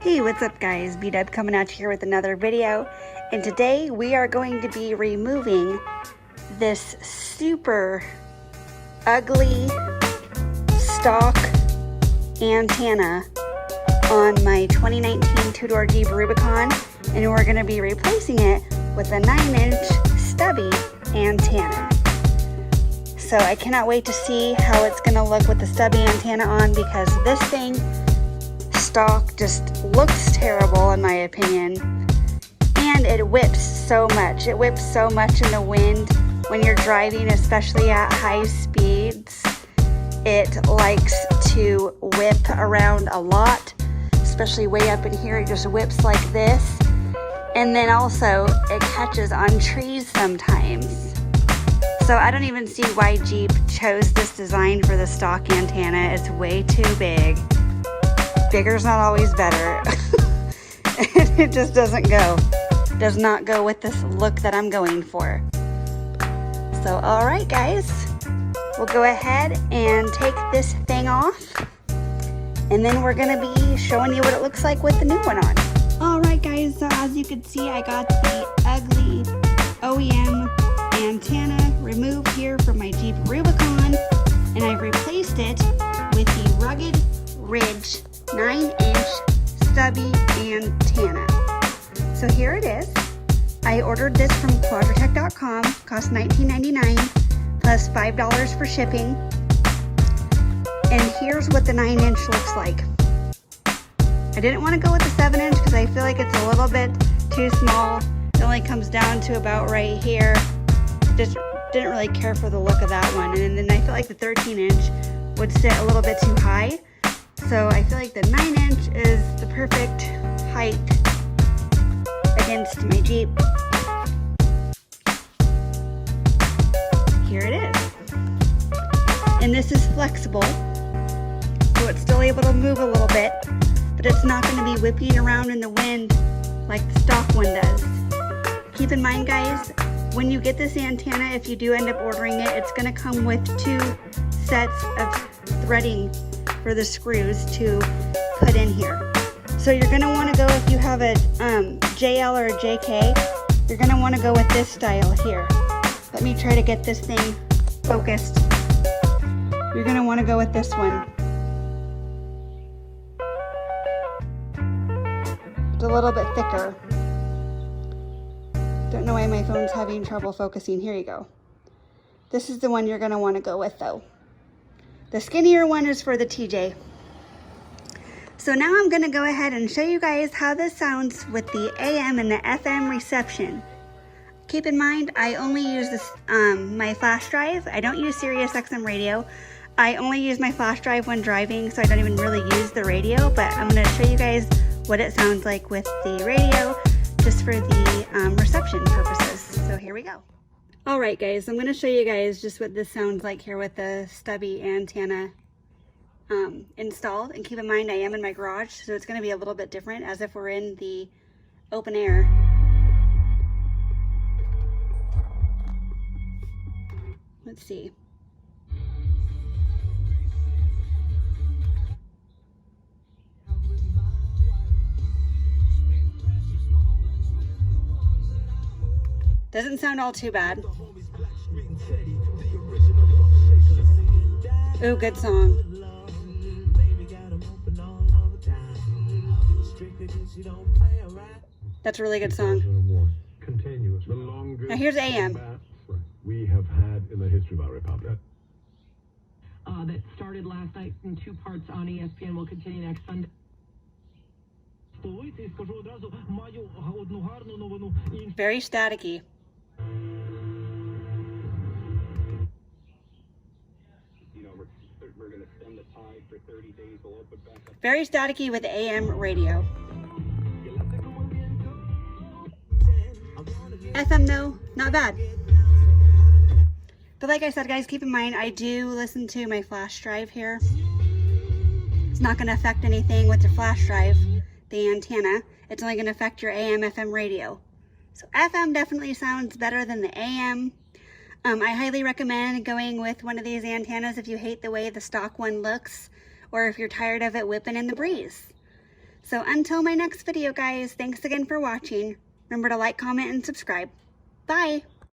Hey, what's up guys? B-Dub coming out here with another video, and today we are going to be removing this super ugly stock antenna on my 2019 two-door Jeep Rubicon, and we're going to be replacing it with a 9-inch Stubby antenna. So I cannot wait to see how it's going to look with the Stubby antenna on, because this thing stock just looks terrible in my opinion, and it whips so much. It whips so much in the wind when you're driving, especially at high speeds. It likes to whip around a lot, especially way up in here. It just whips like this, and then also it catches on trees sometimes. So I don't even see why Jeep chose this design for the stock antenna. It's way too big. Bigger's not always better. It just doesn't go. Does not go with this look that I'm going for. So alright guys, we'll go ahead and take this thing off, and then we're going to be showing you what it looks like with the new one on. Alright guys, so as you can see, I got the ugly OEM antenna removed here from my Jeep Rubicon, and I've replaced it with the Rugged Ridge 9-inch Stubby antenna. So here it is. I ordered this from quadratech.com, cost $19.99 plus $5 for shipping. And here's what the 9-inch looks like. I didn't want to go with the 7-inch because I feel like it's a little bit too small. It only comes down to about right here. Just didn't really care for the look of that one. And then I feel like the 13-inch would sit a little bit too high. So I feel like the 9-inch is the perfect height against my Jeep. Here it is. And this is flexible, so it's still able to move a little bit, but it's not going to be whipping around in the wind like the stock one does. Keep in mind guys, when you get this antenna, if you do end up ordering it, it's going to come with 2 sets of threading for the screws to put in here. So you're going to want to go, if you have a JL or a JK, you're going to want to go with this style here. Let me try to get this thing focused. You're going to want to go with this one. It's a little bit thicker. Don't know why my phone's having trouble focusing. Here you go. This is the one you're going to want to go with though. The skinnier one is for the TJ. So now I'm going to go ahead and show you guys how this sounds with the AM and the FM reception. Keep in mind, I only use this my flash drive. I don't use Sirius XM radio. I only use my flash drive when driving, so I don't even really use the radio, but I'm going to show you guys what it sounds like with the radio, just for the reception purposes. So here we go. Alright guys, I'm going to show you guys just what this sounds like here with the Stubby antenna installed. And keep in mind, I am in my garage, so it's going to be a little bit different as if we're in the open air. Let's see. Doesn't sound all too bad. Ooh, good song. That's a really good song. Now here's AM. We have had in the history of our republic. That started last night in 2 parts on ESPN. Will continue next Sunday. Very staticky. We're going to stem the tide for 30 days. We'll open back up. Very staticky with AM radio. FM though, not bad. But like I said guys, keep in mind, I do listen to my flash drive here. It's not going to affect anything with your flash drive, the antenna. It's only going to affect your AM, FM radio. So FM definitely sounds better than the AM. I highly recommend going with one of these antennas if you hate the way the stock one looks, or if you're tired of it whipping in the breeze. So until my next video, guys, thanks again for watching. Remember to like, comment, and subscribe. Bye!